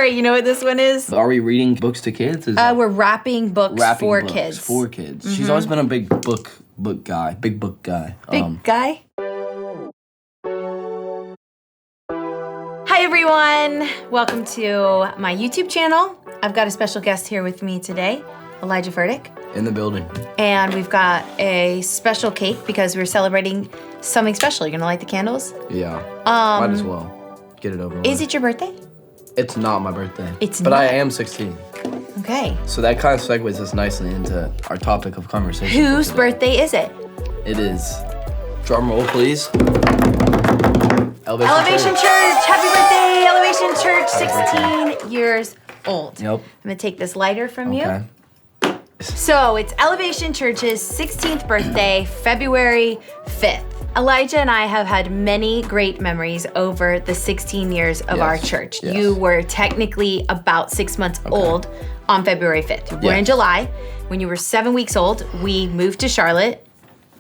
right, you know what this one is? Are we reading books to kids? We're wrapping books for kids. For kids. She's always been a big book guy. Big book guy. Big guy? Hi everyone! Welcome to my YouTube channel. I've got a special guest here with me today, Elijah Furtick. In the building. And we've got a special cake because we're celebrating something special. You're gonna light the candles? Yeah. Might as well. Get it over with. Is it your birthday? It's not my birthday. But I am 16. Okay. So that kind of segues us nicely into our topic of conversation. Whose birthday is it? It is. Drum roll, please. Elevation Church. Happy birthday, Elevation Church. 16 years old. Yep. I'm gonna take this lighter from you. Okay. So it's Elevation Church's 16th birthday, February 5th. Elijah and I have had many great memories over the 16 years of our church. Yes. You were technically about 6 months old on February 5th. You were born in July. When you were 7 weeks old, we moved to Charlotte.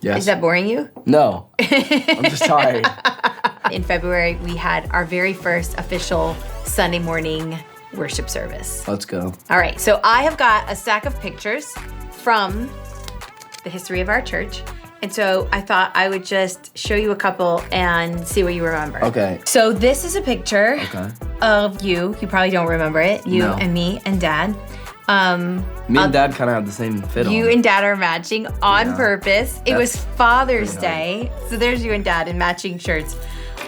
Yes. Is that boring you? No. I'm just tired. In February, we had our very first official Sunday morning worship service. Let's go. All right, so I have got a stack of pictures from the history of our church. And so I thought I would just show you a couple and see what you remember. Okay. So this is a picture of you. You probably don't remember it. You No. and me and Dad. Me and Dad kind of have the same fit on. You and Dad are matching on purpose. It was That's Father's pretty Day. So there's you and Dad in matching shirts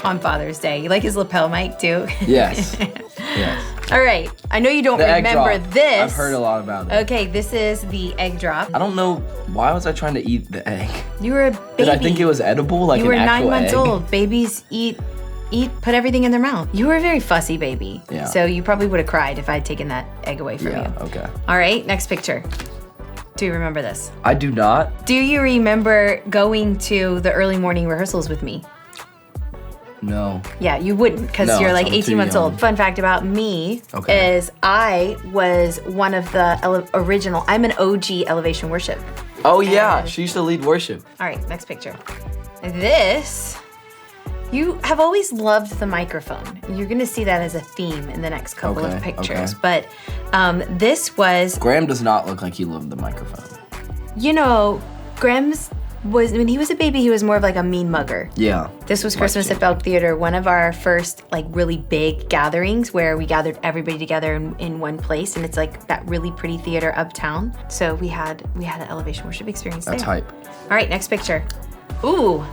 on Father's Day. You like his lapel mic too? Yes. Yes. All right. I know you don't The egg remember drop. this. I've heard a lot about it. Okay, this is the egg drop. I don't know, why was I trying to eat the egg? You were a baby. Did I think it was edible, like You were an 9 actual months egg? old. Babies put everything in their mouth. You were a very fussy baby. Yeah. So you probably would have cried if I had taken that egg away from you. Okay. All right, next picture. Do you remember this? I do not. Do you remember going to the early morning rehearsals with me? No. Yeah, you wouldn't because No, you're like I'm 18 too months young. old. Fun fact about me Okay. is I was one of the original, I'm an OG Elevation Worship. Oh yeah, she used to lead worship. All right, next picture. This, you have always loved the microphone. You're gonna see that as a theme in the next couple of pictures. But this was, Graham does not look like he loved the microphone. you know, Graham's when he was a baby, he was more of like a mean mugger. Yeah. This was Christmas at Belk Theater, one of our first like really big gatherings where we gathered everybody together in one place, and it's like that really pretty theater uptown. So we had an elevation worship experience there. That's hype. All right, next picture. Ooh,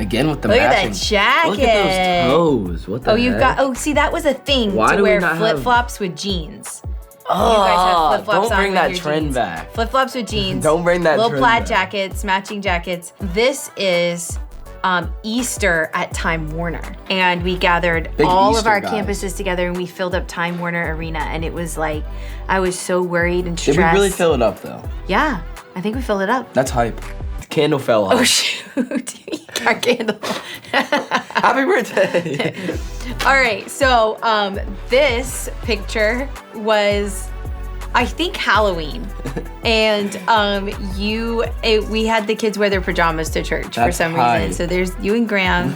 Again with the look matching. at that jacket. Look at those toes. What the heck? You've got, see, that was a thing Why to do we wear not have- flip-flops with jeans. Oh, You guys have flip-flops don't on bring with that your trend jeans. back. Flip-flops with jeans. Don't bring that little trend plaid back. jackets, matching jackets. This is Easter at Time Warner. And we gathered Big all Easter of our guys. campuses together and we filled up Time Warner Arena. And it was like, I was so worried and stressed. Did we really fill it up though? Yeah, I think we filled it up. That's hype. The candle fell off. Oh shoot, our candle. Happy birthday. All right, so this picture was, I think, Halloween, and we had the kids wear their pajamas to church for That's some hype. reason. So there's you and Graham.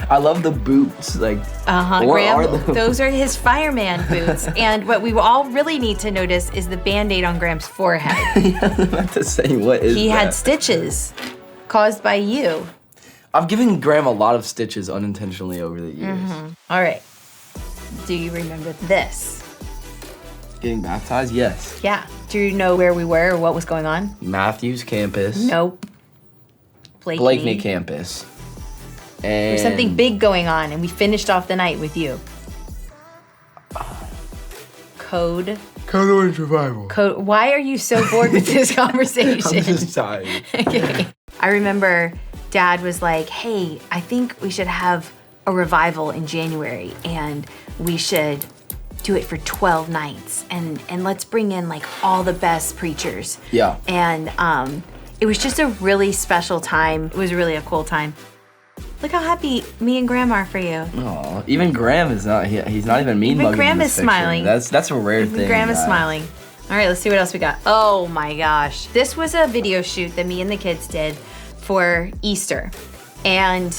I love the boots. Like, what Graham, are those? those are his fireman boots. And what we all really need to notice is the Band-Aid on Graham's forehead. I'm about to say, what is He that? had stitches caused by you. I've given Graham a lot of stitches unintentionally over the years. All right, do you remember this? Getting baptized? Yes. Yeah. Do you know where we were or what was going on? Matthews campus. Nope. Blakeney campus. And There's something big going on, and we finished off the night with you. Code. Code Orange Revival. Code. Why are you so bored with this conversation? I'm just tired. Okay. I remember Dad was like, hey, I think we should have a revival in January, and we should do it for 12 nights, and let's bring in like all the best preachers. Yeah. And it was just a really special time. It was really a cool time. Look how happy me and Graham are for you. Aw, even Graham is not. He's not even mean Even mugging Graham in this is picture. smiling. That's a rare thing. Graham is guys. smiling. All right, let's see what else we got. Oh my gosh. This was a video shoot that me and the kids did for Easter. And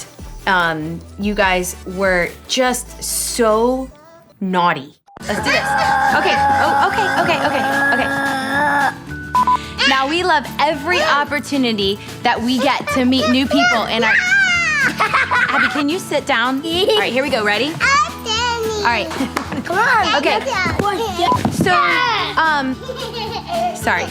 you guys were just so naughty. Let's do this. Okay. Now we love every opportunity that we get to meet new people in our... Abby, can you sit down? All right, here we go. Ready? All right. Come on. Okay. So, sorry,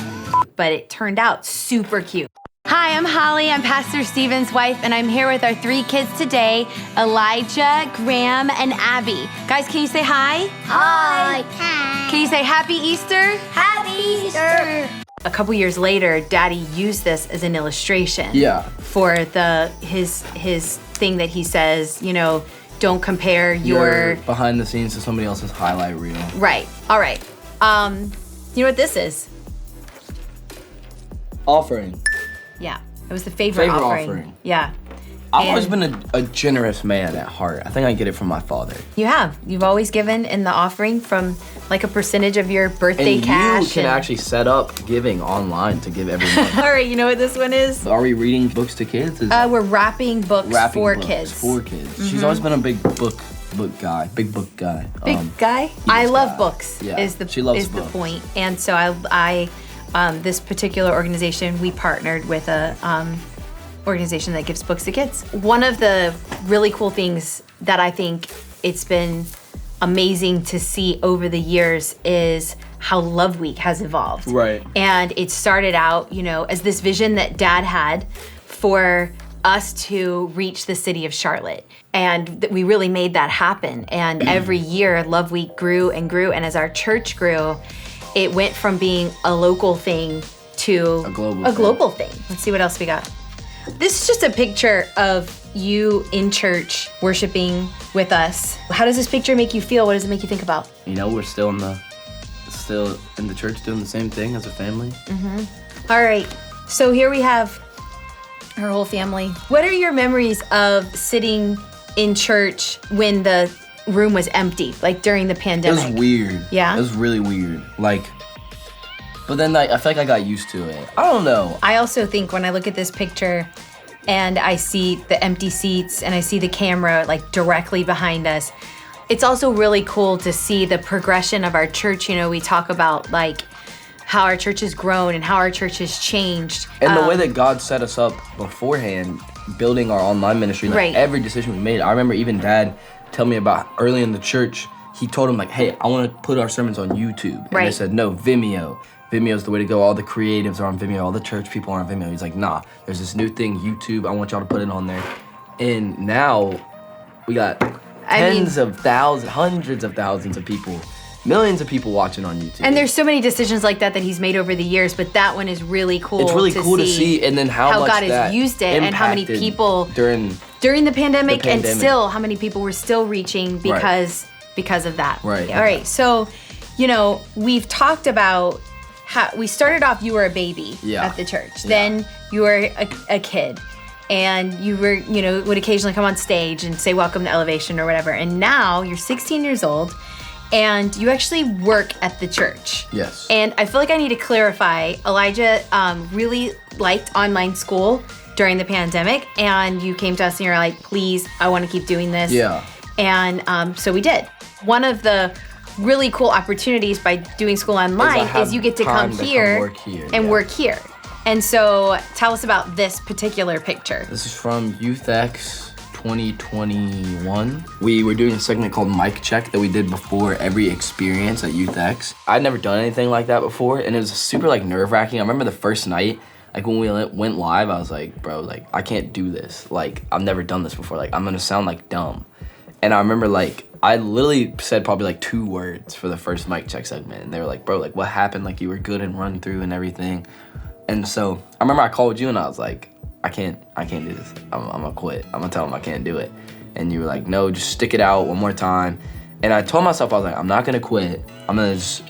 but it turned out super cute. Hi, I'm Holly. I'm Pastor Stephen's wife, and I'm here with our 3 kids today, Elijah, Graham, and Abby. Guys, can you say hi? Hi. Can you say Happy Easter? Happy Easter. A couple years later, Daddy used this as an illustration. Yeah. For his thing that he says, you know, don't compare your behind the scenes to somebody else's highlight reel. Right. All right. You know what this is? Offering. Yeah. It was the favorite offering. Yeah. I've always been a generous man at heart. I think I get it from my father. You have. You've always given in the offering from like a percentage of your birthday cash. You can actually set up giving online to give everyone. All right, you know what this one is? Are we reading books to kids? We're wrapping books for kids. For kids. Mm-hmm. She's always been a big book guy. Big book guy. Big guy? I love books. Yeah. She loves books. The point. And so I this particular organization, we partnered with a organization that gives books to kids. One of the really cool things that I think it's been amazing to see over the years is how Love Week has evolved. Right. And it started out, you know, as this vision that Dad had for us to reach the city of Charlotte. And we really made that happen. And every year, Love Week grew and grew. And as our church grew, it went from being a local thing to a global thing. Let's see what else we got. This is just a picture of you in church worshiping with us. How does this picture make you feel? What does it make you think about? You know, we're still in the church doing the same thing as a family. Mm-hmm. All right, so here we have our whole family. What are your memories of sitting in church when the room was empty, like during the pandemic? It was weird. Yeah? It was really weird. But then I feel like I got used to it. I don't know. I also think when I look at this picture and I see the empty seats and I see the camera like directly behind us, it's also really cool to see the progression of our church. You know, we talk about like how our church has grown and how our church has changed. And the way that God set us up beforehand, building our online ministry, like every decision we made. I remember even Dad tell me about early in the church, he told him like, hey, I want to put our sermons on YouTube. And they said, no, Vimeo. Vimeo's the way to go. All the creatives are on Vimeo. All the church people are on Vimeo. He's like, nah, there's this new thing, YouTube. I want y'all to put it on there. And now we got hundreds of thousands of people, millions of people watching on YouTube. And there's so many decisions like that he's made over the years, but that one is really cool. It's really cool to see, and then how much God has used it, and how many people during the pandemic, and still how many people were still reaching because of that. Right. All right. So, you know, we've talked about how we started off. You were a baby at the church. Then you were a kid. And you were, you know, would occasionally come on stage and say welcome to Elevation or whatever. And now you're 16 years old and you actually work at the church. Yes. And I feel like I need to clarify, Elijah really liked online school during the pandemic, and you came to us and you're like, please, I want to keep doing this. Yeah. And so we did. One of the really cool opportunities by doing school online is you get to come here and work here. And so tell us about this particular picture. This is from YouthX 2021. We were doing a segment called Mic Check that we did before every experience at YouthX. I'd never done anything like that before, and it was super like nerve-wracking. I remember the first night, like when we went live, I was like, bro, like I can't do this. Like I've never done this before. Like I'm gonna sound like dumb. And I remember like I literally said probably like 2 words for the first Mic Check segment, and they were like, bro, like what happened? Like you were good and run through and everything. And so I remember I called you and I was like, I can't do this. I'm gonna quit. I'm gonna tell them I can't do it. And you were like, no, just stick it out one more time. And I told myself, I was like, I'm not gonna quit. I'm gonna just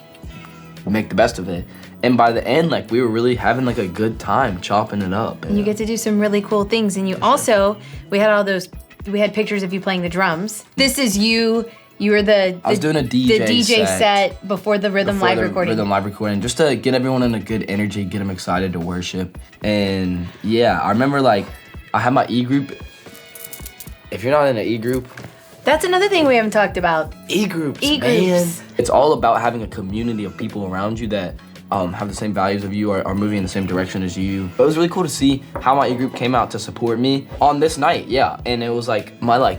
make the best of it. And by the end, like we were really having like a good time chopping it up. And you get to do some really cool things. And you also, we had pictures of you playing the drums. This is you. You were I was doing a DJ set before the Rhythm Live recording. Just to get everyone in a good energy, get them excited to worship. And yeah, I remember like I had my E-group. If you're not in an E-group, That's another thing we haven't talked about. E-groups, E-groups. man. It's all about having a community of people around you that have the same values of you, are moving in the same direction as you. But it was really cool to see how my e-group came out to support me on this night, yeah. And it was like, my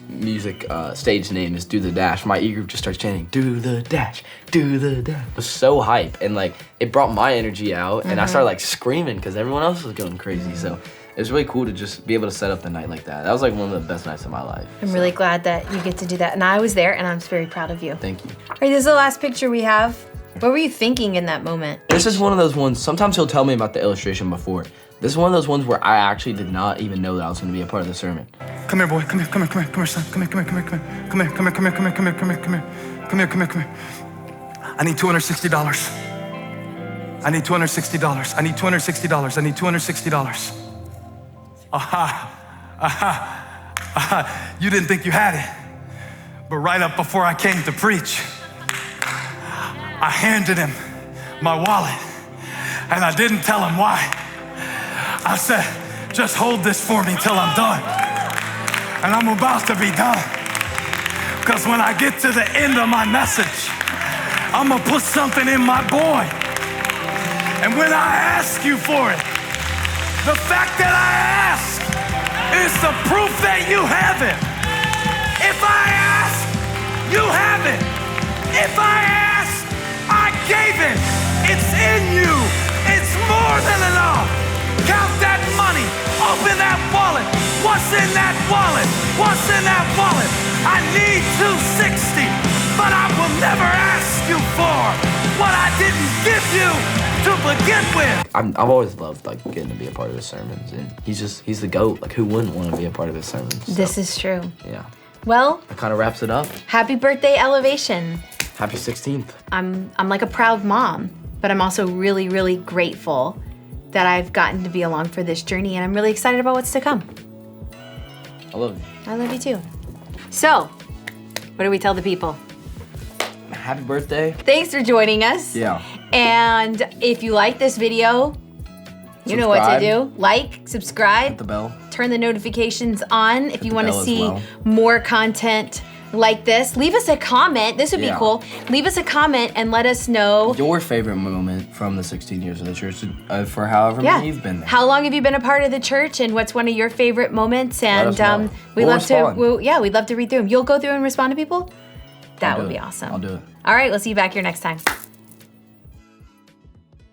music stage name is Do the Dash. My e-group just starts chanting, do the dash, do the dash. It was so hype, and like, it brought my energy out, and I started like screaming because everyone else was going crazy, so. It was really cool to just be able to set up the night like that. That was like one of the best nights of my life. I'm really glad that you get to do that. And I was there, and I'm very proud of you. Thank you. All right, this is the last picture we have. What were you thinking in that moment? This is one of those ones, sometimes he'll tell me about the illustration before. This is one of those ones where I actually did not even know that I was gonna be a part of the sermon. Come here, boy. Come here, come here, come here, come here, son. Come here, come here, come here, come here, come here, come here, come here, come here, come here, come here, come here, come here, come here. I need $260. I need $260. I need $260. I need $260. You didn't think you had it, but right up before I came to preach, I handed him my wallet, and I didn't tell him why. I said, just hold this for me till I'm done. And I'm about to be done. Because when I get to the end of my message, I'm gonna put something in my boy. And when I ask you for it, the fact that I ask is the proof that you have it. If I ask, you have it. If I ask, I gave it. It's in you. It's more than enough. Count that money. Open that wallet. What's in that wallet? What's in that wallet? I need $260, but I will never ask you for what I didn't give you to begin with. I've always loved like getting to be a part of his sermons, and he's the GOAT. Like, who wouldn't want to be a part of his sermons? So, This is true. yeah. Well, That kind of wraps it up. happy birthday, Elevation. Happy 16th. I'm like a proud mom, but I'm also really, really grateful that I've gotten to be along for this journey, and I'm really excited about what's to come. I love you. I love you too. So, what do we tell the people? Happy birthday. Thanks for joining us. Yeah. And if you like this video, you know what to Subscribe. do. Like, subscribe, The bell. turn the notifications on if you the want to bell as see well. more content like this. Leave us a comment. This would be Yeah. cool. Leave us a comment and let us know. Your favorite moment from the 16 years of the church, for however many you've been there. How long have you been a part of the church, and what's one of your favorite moments? And us know. we'd We'll love respond. we'd love to read through them. You'll go through and respond to people? That I'll would do be it. awesome. I'll do it. All right, we'll see you back here next time.